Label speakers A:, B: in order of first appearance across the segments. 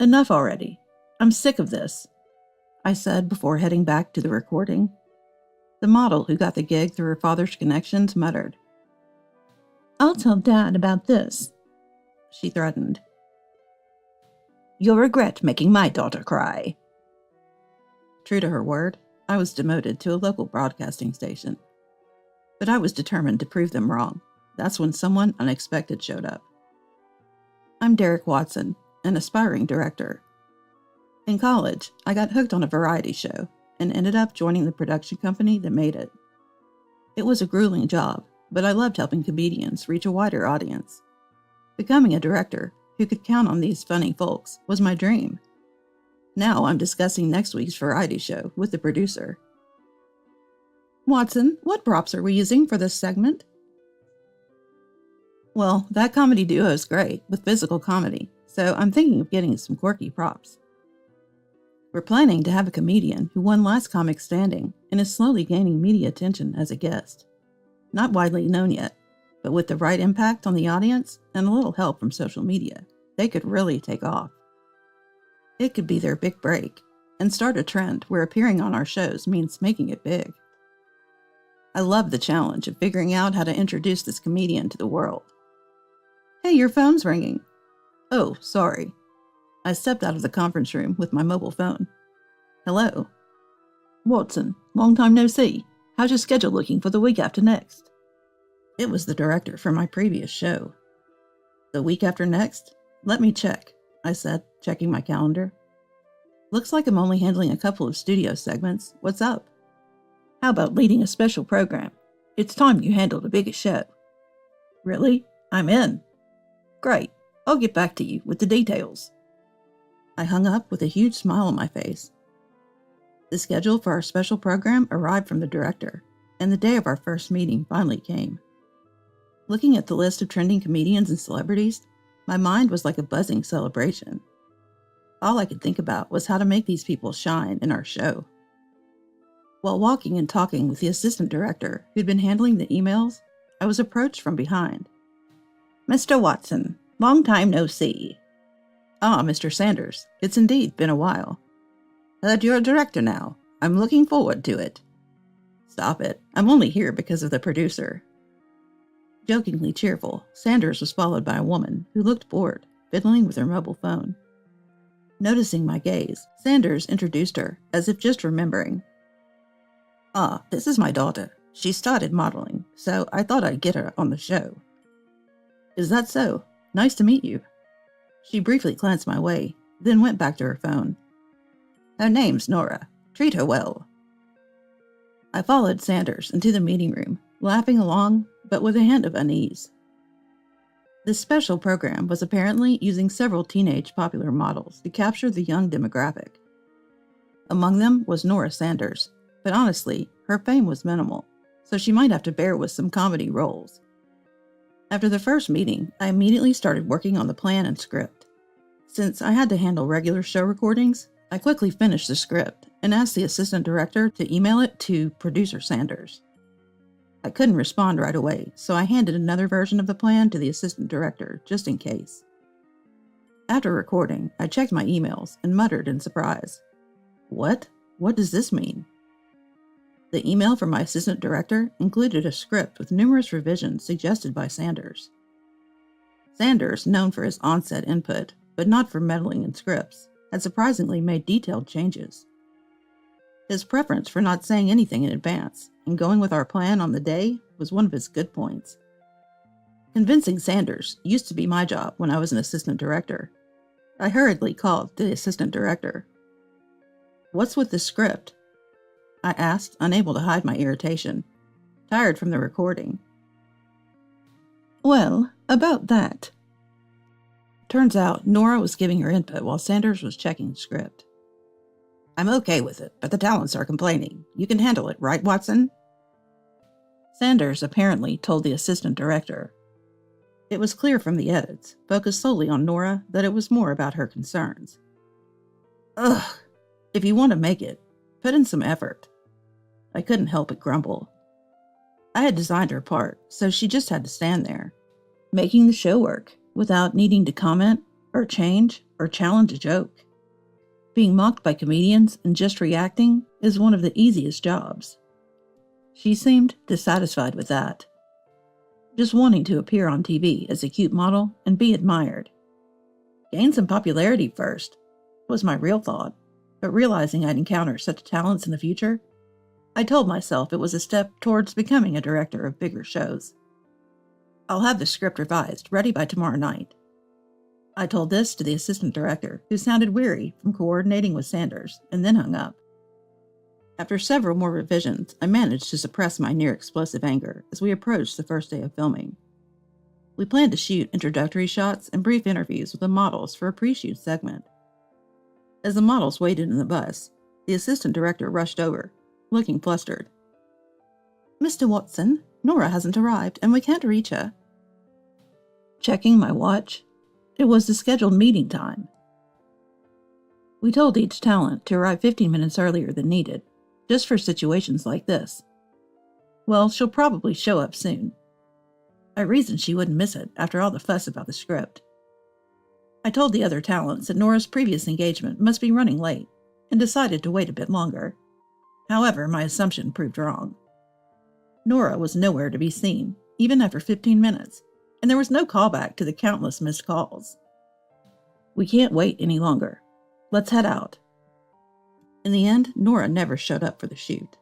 A: Enough already. I'm sick of this, I said before heading back to the recording. The model who got the gig through her father's connections muttered. I'll tell Dad about this, she threatened. You'll regret making my daughter cry. True to her word, I was demoted to a local broadcasting station. But I was determined to prove them wrong. That's when someone unexpected showed up. I'm Derek Watson, an aspiring director. In college, I got hooked on a variety show and ended up joining the production company that made it. It was a grueling job, but I loved helping comedians reach a wider audience. Becoming a director who could count on these funny folks was my dream. Now I'm discussing next week's variety show with the producer. Watson, what props are we using for this segment? Well, that comedy duo is great with physical comedy, so I'm thinking of getting some quirky props. We're planning to have a comedian who won Last Comic Standing and is slowly gaining media attention as a guest. Not widely known yet, but with the right impact on the audience and a little help from social media, they could really take off. It could be their big break and start a trend where appearing on our shows means making it big. I love the challenge of figuring out how to introduce this comedian to the world. Hey, your phone's ringing. Oh, sorry. I stepped out of the conference room with my mobile phone. Hello. Watson, long time no see. How's your schedule looking for the week after next? It was the director from my previous show. The week after next? Let me check, I said, checking my calendar. Looks like I'm only handling a couple of studio segments. What's up? How about leading a special program? It's time you handled the biggest show. Really? I'm in. Great. I'll get back to you with the details. I hung up with a huge smile on my face. The schedule for our special program arrived from the director, and the day of our first meeting finally came. Looking at the list of trending comedians and celebrities, my mind was like a buzzing celebration. All I could think about was how to make these people shine in our show. While walking and talking with the assistant director who'd been handling the emails, I was approached from behind. Mr. Watson, long time no see. Ah, Mr. Sanders, it's indeed been a while. Heard you're a director now. I'm looking forward to it. Stop it. I'm only here because of the producer. Jokingly cheerful, Sanders was followed by a woman who looked bored, fiddling with her mobile phone. Noticing my gaze, Sanders introduced her, as if just remembering. Ah, this is my daughter. She started modeling, so I thought I'd get her on the show. Is that so? Nice to meet you. She briefly glanced my way, then went back to her phone. Her name's Nora. Treat her well. I followed Sanders into the meeting room, laughing along, but with a hint of unease. This special program was apparently using several teenage popular models to capture the young demographic. Among them was Nora Sanders, but honestly, her fame was minimal, so she might have to bear with some comedy roles. After the first meeting, I immediately started working on the plan and script. Since I had to handle regular show recordings, I quickly finished the script and asked the assistant director to email it to producer Sanders. I couldn't respond right away, so I handed another version of the plan to the assistant director, just in case. After recording, I checked my emails and muttered in surprise. What? What does this mean? The email from my assistant director included a script with numerous revisions suggested by Sanders. Sanders, known for his onset input, but not for meddling in scripts, had surprisingly made detailed changes. His preference for not saying anything in advance and going with our plan on the day was one of his good points. Convincing Sanders used to be my job when I was an assistant director. I hurriedly called the assistant director. What's with the script? I asked, unable to hide my irritation, tired from the recording. Well, about that. Turns out Nora was giving her input while Sanders was checking the script. I'm okay with it, but the talents are complaining. You can handle it, right, Watson? Sanders apparently told the assistant director. It was clear from the edits, focused solely on Nora, that it was more about her concerns. Ugh, if you want to make it, put in some effort. I couldn't help but grumble. I had designed her part, so she just had to stand there, making the show work without needing to comment or change or challenge a joke. Being mocked by comedians and just reacting is one of the easiest jobs. She seemed dissatisfied with that, just wanting to appear on TV as a cute model and be admired. Gain some popularity first, was my real thought, but realizing I'd encounter such talents in the future, I told myself it was a step towards becoming a director of bigger shows. I'll have the script revised, ready by tomorrow night. I told this to the assistant director, who sounded weary from coordinating with Sanders, and then hung up. After several more revisions, I managed to suppress my near-explosive anger as we approached the first day of filming. We planned to shoot introductory shots and brief interviews with the models for a pre-shoot segment. As the models waited in the bus, the assistant director rushed over, looking flustered. "Mr. Watson, Nora hasn't arrived and we can't reach her." Checking my watch, it was the scheduled meeting time. We told each talent to arrive 15 minutes earlier than needed, just for situations like this. Well, she'll probably show up soon. I reasoned she wouldn't miss it after all the fuss about the script. I told the other talents that Nora's previous engagement must be running late, and decided to wait a bit longer. However, my assumption proved wrong. Nora was nowhere to be seen, even after 15 minutes, and there was no callback to the countless missed calls. We can't wait any longer. Let's head out. In the end, Nora never showed up for the shoot.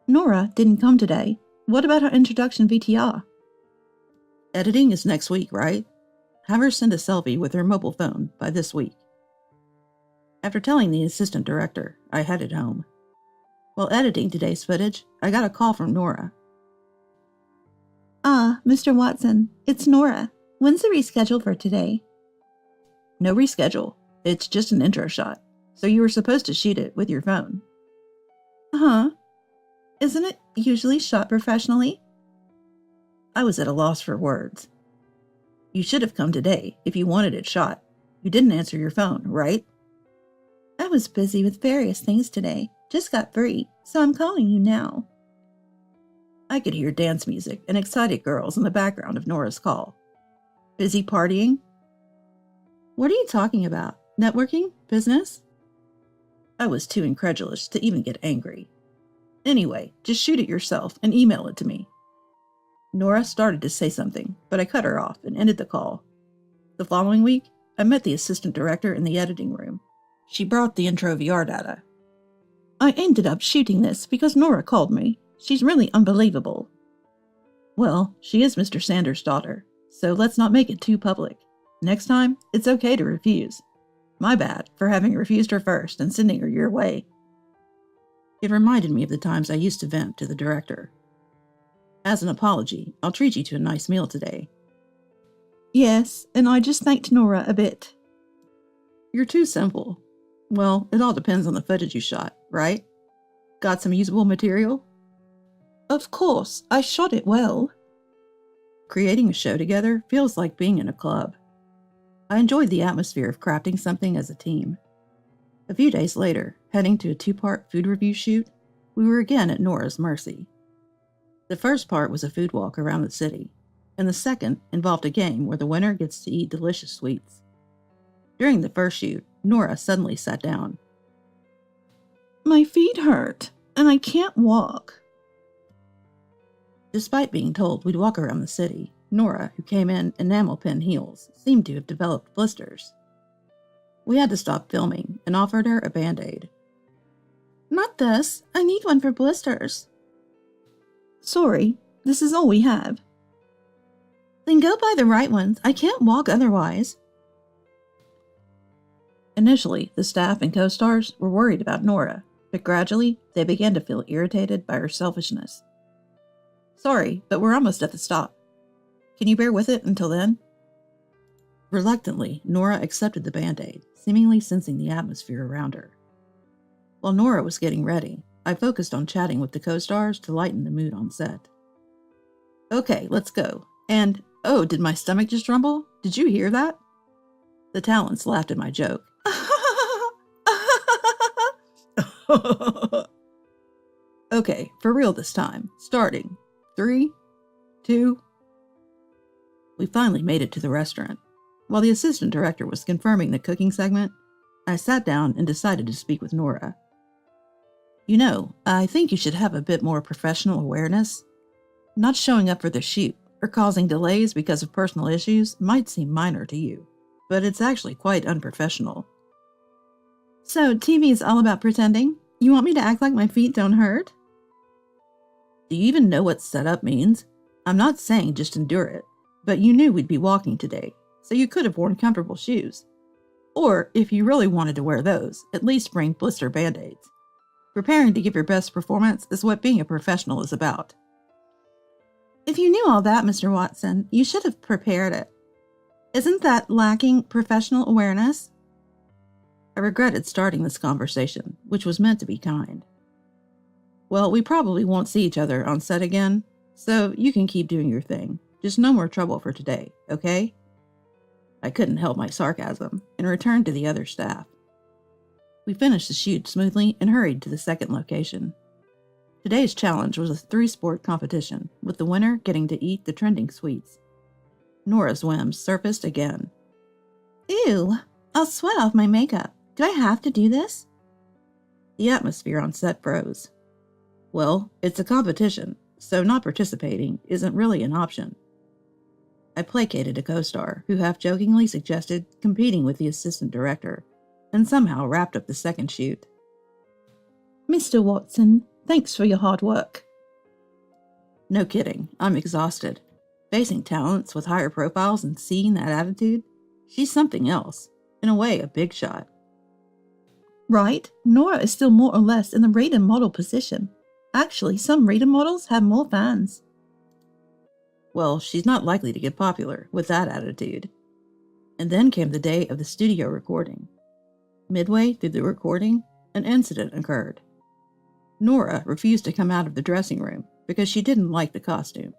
A: Nora didn't come today. What about her introduction VTR? Editing is next week, right? Have her send a selfie with her mobile phone by this week. After telling the assistant director, I headed home. While editing today's footage, I got a call from Nora. Mr. Watson, it's Nora. When's the reschedule for today? No reschedule. It's just an intro shot, so you were supposed to shoot it with your phone. Uh-huh. Isn't it usually shot professionally? I was at a loss for words. You should have come today if you wanted it shot. You didn't answer your phone, right? I was busy with various things today. Just got free, so I'm calling you now. I could hear dance music and excited girls in the background of Nora's call. Busy partying? What are you talking about? Networking? Business? I was too incredulous to even get angry. Anyway, just shoot it yourself and email it to me. Nora started to say something, but I cut her off and ended the call. The following week, I met the assistant director in the editing room. She brought the intro VR data. I ended up shooting this because Nora called me. She's really unbelievable. Well, she is Mr. Sanders' daughter, so let's not make it too public. Next time, it's okay to refuse. My bad for having refused her first and sending her your way. It reminded me of the times I used to vent to the director. As an apology, I'll treat you to a nice meal today. Yes, and I just thanked Nora a bit. You're too simple. Well, it all depends on the footage you shot, right? Got some usable material? Of course, I shot it well. Creating a show together feels like being in a club. I enjoyed the atmosphere of crafting something as a team. A few days later, heading to a 2-part food review shoot, we were again at Nora's mercy. The first part was a food walk around the city, and the second involved a game where the winner gets to eat delicious sweets. During the first shoot, Nora suddenly sat down. My feet hurt, and I can't walk. Despite being told we'd walk around the city, Nora, who came in enamel pin heels, seemed to have developed blisters. We had to stop filming and offered her a Band-Aid. Not this. I need one for blisters. Sorry, this is all we have. Then go buy the right ones. I can't walk otherwise. Initially, the staff and co-stars were worried about Nora, but gradually they began to feel irritated by her selfishness. Sorry, but we're almost at the stop. Can you bear with it until then? Reluctantly, Nora accepted the Band-Aid, seemingly sensing the atmosphere around her. While Nora was getting ready, I focused on chatting with the co-stars to lighten the mood on set. Okay, let's go. And, oh, did my stomach just rumble? Did you hear that? The talents laughed at my joke. Okay, for real this time. Starting. 3, 2... We finally made it to the restaurant. While the assistant director was confirming the cooking segment, I sat down and decided to speak with Nora. You know, I think you should have a bit more professional awareness. Not showing up for the shoot or causing delays because of personal issues might seem minor to you, but it's actually quite unprofessional. So, TV is all about pretending? You want me to act like my feet don't hurt? Do you even know what setup means? I'm not saying just endure it, but you knew we'd be walking today, so you could have worn comfortable shoes. Or, if you really wanted to wear those, at least bring blister band-aids. Preparing to give your best performance is what being a professional is about. If you knew all that, Mr. Watson, you should have prepared it. Isn't that lacking professional awareness? I regretted starting this conversation, which was meant to be kind. Well, we probably won't see each other on set again, so you can keep doing your thing. Just no more trouble for today, okay? I couldn't help my sarcasm and returned to the other staff. We finished the shoot smoothly and hurried to the second location. Today's challenge was a 3-sport competition, with the winner getting to eat the trending sweets. Nora's whims surfaced again. Ew, I'll sweat off my makeup. Do I have to do this? The atmosphere on set froze. Well, it's a competition, so not participating isn't really an option. I placated a co-star who half-jokingly suggested competing with the assistant director, and somehow wrapped up the second shoot. Mr. Watson, thanks for your hard work. No kidding, I'm exhausted. Facing talents with higher profiles and seeing that attitude, she's something else. In a way, a big shot. Right, Nora is still more or less in the rated model position. Actually, some rated models have more fans. Well, she's not likely to get popular with that attitude. And then came the day of the studio recording. Midway through the recording, an incident occurred. Nora refused to come out of the dressing room because she didn't like the costume.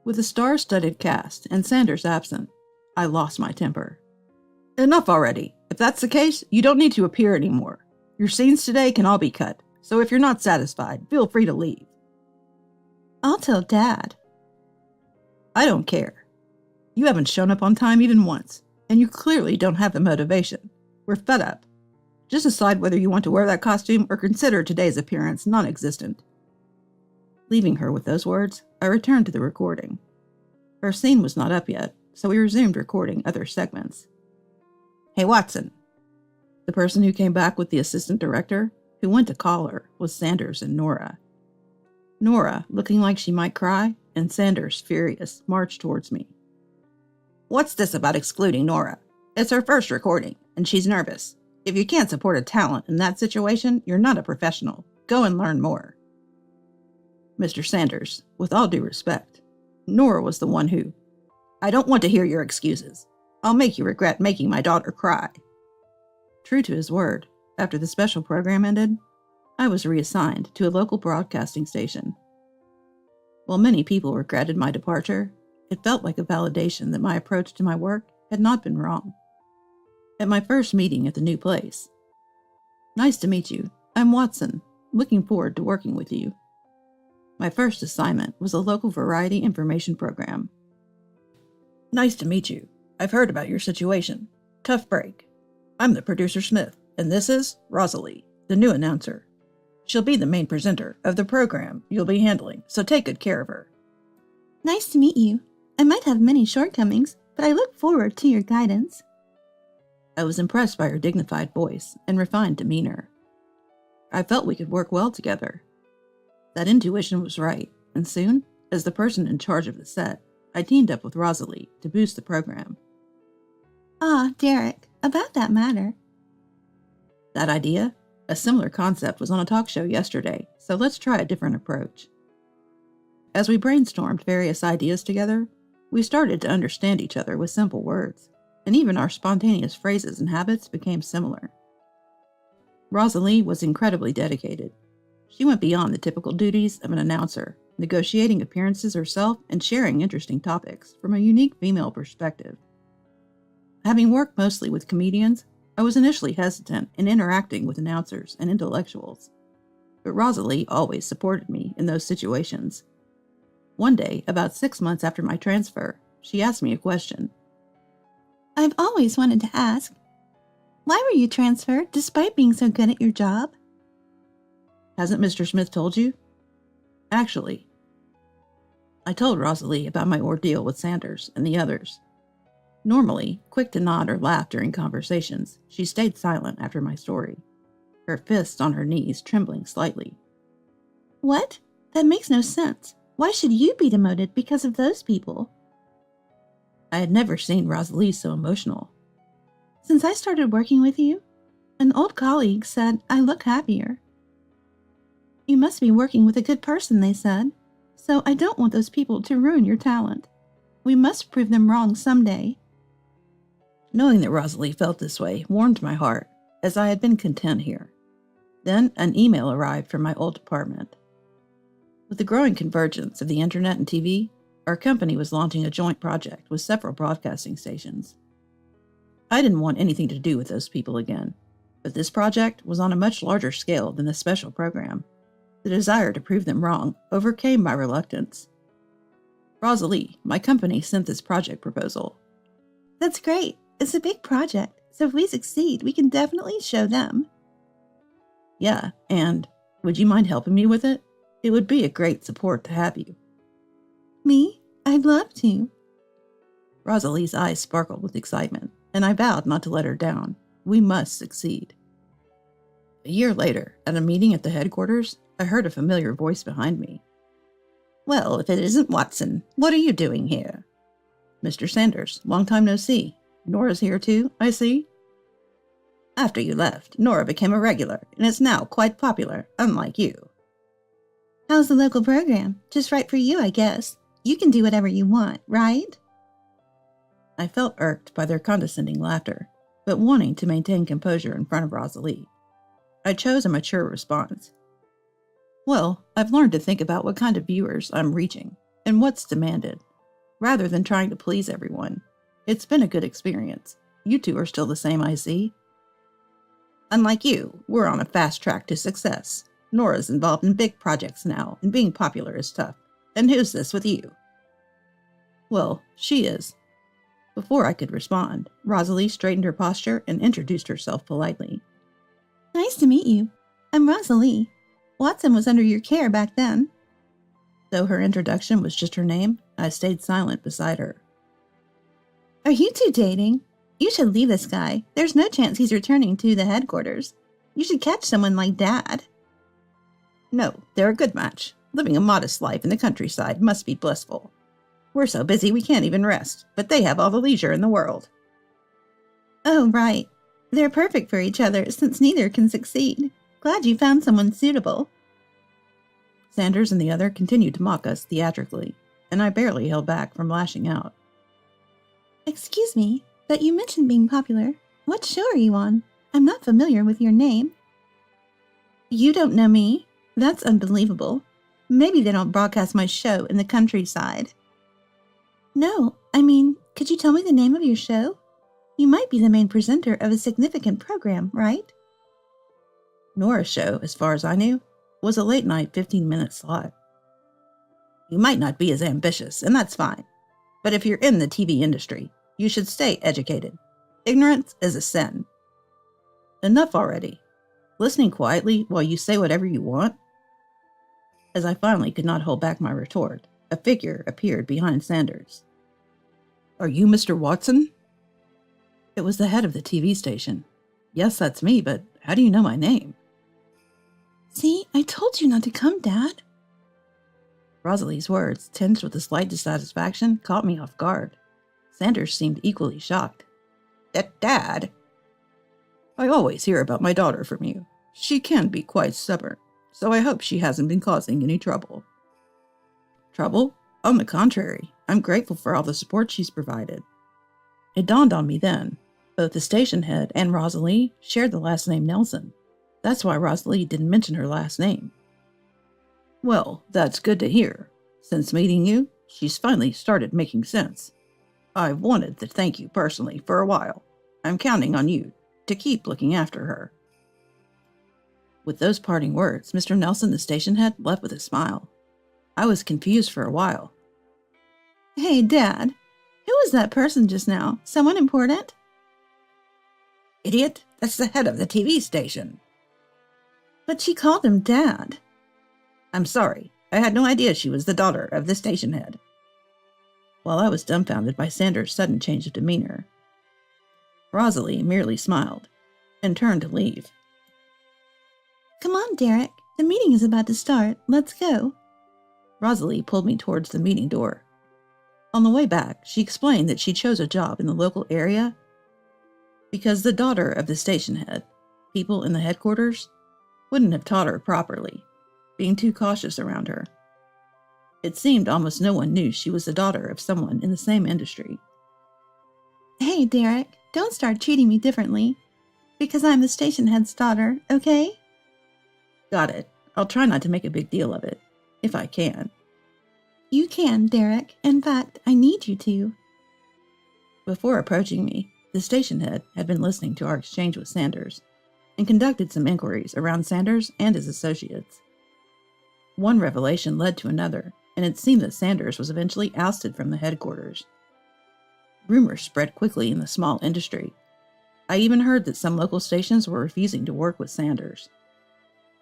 A: With a star-studded cast and Sanders absent, I lost my temper. Enough already. If that's the case, you don't need to appear anymore. Your scenes today can all be cut, so if you're not satisfied, feel free to leave. I'll tell Dad. I don't care. You haven't shown up on time even once, and you clearly don't have the motivation. We're fed up. Just decide whether you want to wear that costume or consider today's appearance non-existent. Leaving her with those words, I returned to the recording. Her scene was not up yet, so we resumed recording other segments. Hey, Watson. The person who came back with the assistant director, who went to call her, was Sanders and Nora. Nora, looking like she might cry, and Sanders, furious, marched towards me. What's this about excluding Nora? It's her first recording, and she's nervous. If you can't support a talent in that situation, you're not a professional. Go and learn more. Mr. Sanders, with all due respect, Nora was the one who... I don't want to hear your excuses. I'll make you regret making my daughter cry. True to his word, after the special program ended, I was reassigned to a local broadcasting station. While many people regretted my departure, it felt like a validation that my approach to my work had not been wrong. At my first meeting at the new place. Nice to meet you. I'm Watson. Looking forward to working with you. My first assignment was a local variety information program. Nice to meet you. I've heard about your situation. Tough break. I'm the producer Smith, and this is Rosalie, the new announcer. She'll be the main presenter of the program you'll be handling, so take good care of her. Nice to meet you. I might have many shortcomings, but I look forward to your guidance. I was impressed by her dignified voice and refined demeanor. I felt we could work well together. That intuition was right, and soon, as the person in charge of the set, I teamed up with Rosalie to boost the program. Derek, about that matter. That idea? A similar concept was on a talk show yesterday, so let's try a different approach. As we brainstormed various ideas together, we started to understand each other with simple words, and even our spontaneous phrases and habits became similar. Rosalie was incredibly dedicated. She went beyond the typical duties of an announcer, negotiating appearances herself and sharing interesting topics from a unique female perspective. Having worked mostly with comedians, I was initially hesitant in interacting with announcers and intellectuals, but Rosalie always supported me in those situations. One day, about 6 months after my transfer, she asked me a question. I've always wanted to ask, why were you transferred despite being so good at your job? Hasn't Mr. Smith told you? Actually, I told Rosalie about my ordeal with Sanders and the others. Normally, quick to nod or laugh during conversations, she stayed silent after my story, her fists on her knees trembling slightly. What? That makes no sense. Why should you be demoted because of those people? I had never seen Rosalie so emotional. Since I started working with you, an old colleague said I look happier. You must be working with a good person, they said, so I don't want those people to ruin your talent. We must prove them wrong someday. Knowing that Rosalie felt this way warmed my heart, as I had been content here. Then an email arrived from my old department. With the growing convergence of the internet and TV, our company was launching a joint project with several broadcasting stations. I didn't want anything to do with those people again, but this project was on a much larger scale than the special program. The desire to prove them wrong overcame my reluctance. Rosalie, my company sent this project proposal. That's great. It's a big project, so if we succeed, we can definitely show them. Yeah, and would you mind helping me with it? It would be a great support to have you. Me? I'd love to. Rosalie's eyes sparkled with excitement, and I vowed not to let her down. We must succeed. A year later, at a meeting at the headquarters, I heard a familiar voice behind me. Well, if it isn't Watson, what are you doing here? Mr. Sanders, long time no see. Nora's here too, I see. After you left, Nora became a regular, and is now quite popular, unlike you. How's the local program? Just right for you, I guess. You can do whatever you want, right? I felt irked by their condescending laughter, but wanting to maintain composure in front of Rosalie. I chose a mature response. Well, I've learned to think about what kind of viewers I'm reaching, and what's demanded, rather than trying to please everyone. It's been a good experience. You two are still the same, I see. Unlike you, we're on a fast track to success. Nora's involved in big projects now, and being popular is tough. And who's this with you? Well, she is. Before I could respond, Rosalie straightened her posture and introduced herself politely. Nice to meet you. I'm Rosalie. Watson was under your care back then. Though her introduction was just her name, I stayed silent beside her. Are you two dating? You should leave this guy. There's no chance he's returning to the headquarters. You should catch someone like Dad. No, they're a good match. Living a modest life in the countryside must be blissful. We're so busy we can't even rest, but they have all the leisure in the world. Oh, right. They're perfect for each other since neither can succeed. Glad you found someone suitable. Sanders and the other continued to mock us theatrically, and I barely held back from lashing out. Excuse me, but you mentioned being popular. What show are you on? I'm not familiar with your name. You don't know me? That's unbelievable. Maybe they don't broadcast my show in the countryside. No, I mean, could you tell me the name of your show? You might be the main presenter of a significant program, right? Nora's show, as far as I knew, was a late-night 15-minute slot. You might not be as ambitious, and that's fine. But if you're in the TV industry, you should stay educated. Ignorance is a sin. Enough already. Listening quietly while you say whatever you want? As I finally could not hold back my retort, a figure appeared behind Sanders. Are you Mr. Watson? It was the head of the TV station. Yes, that's me, but how do you know my name? See, I told you not to come, Dad. Rosalie's words, tinged with a slight dissatisfaction, caught me off guard. Sanders seemed equally shocked. Dad? I always hear about my daughter from you. She can be quite stubborn, so I hope she hasn't been causing any trouble. Trouble? On the contrary, I'm grateful for all the support she's provided. It dawned on me then. Both the station head and Rosalie shared the last name Nelson. That's why Rosalie didn't mention her last name. Well, that's good to hear. Since meeting you, she's finally started making sense. I've wanted to thank you personally for a while. I'm counting on you to keep looking after her. With those parting words, Mr. Nelson, the station head, left with a smile. I was confused for a while. Hey, Dad. Who was that person just now? Someone important?
B: Idiot, that's the head of the TV station.
A: But she called him Dad.
B: I'm sorry, I had no idea she was the daughter of the station head.
A: While I was dumbfounded by Sanders' sudden change of demeanor, Rosalie merely smiled and turned to leave. Come on, Derek. The meeting is about to start. Let's go. Rosalie pulled me towards the meeting door. On the way back, she explained that she chose a job in the local area because the daughter of the station head, people in the headquarters, wouldn't have taught her properly, being too cautious around her. It seemed almost no one knew she was the daughter of someone in the same industry. Hey, Derek, don't start treating me differently, because I'm the station head's daughter, okay? Got it. I'll try not to make a big deal of it, if I can. You can, Derek. In fact, I need you to. Before approaching me, the station head had been listening to our exchange with Sanders and conducted some inquiries around Sanders and his associates. One revelation led to another, and it seemed that Sanders was eventually ousted from the headquarters. Rumors spread quickly in the small industry. I even heard that some local stations were refusing to work with Sanders.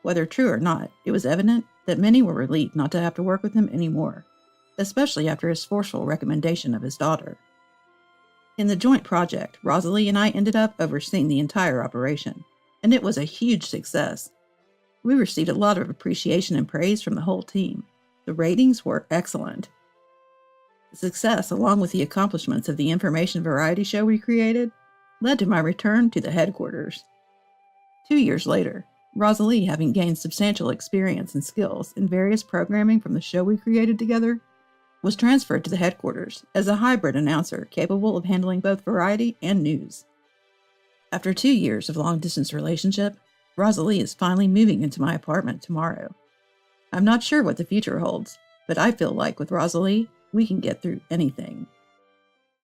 A: Whether true or not, it was evident that many were relieved not to have to work with him anymore, especially after his forceful recommendation of his daughter. In the joint project, Rosalie and I ended up overseeing the entire operation, and it was a huge success. We received a lot of appreciation and praise from the whole team. The ratings were excellent. The success, along with the accomplishments of the information variety show we created, led to my return to the headquarters. 2 years later, Rosalie, having gained substantial experience and skills in various programming from the show we created together, was transferred to the headquarters as a hybrid announcer capable of handling both variety and news. After 2 years of long-distance relationship, Rosalie is finally moving into my apartment tomorrow. I'm not sure what the future holds, but I feel like with Rosalie, we can get through anything.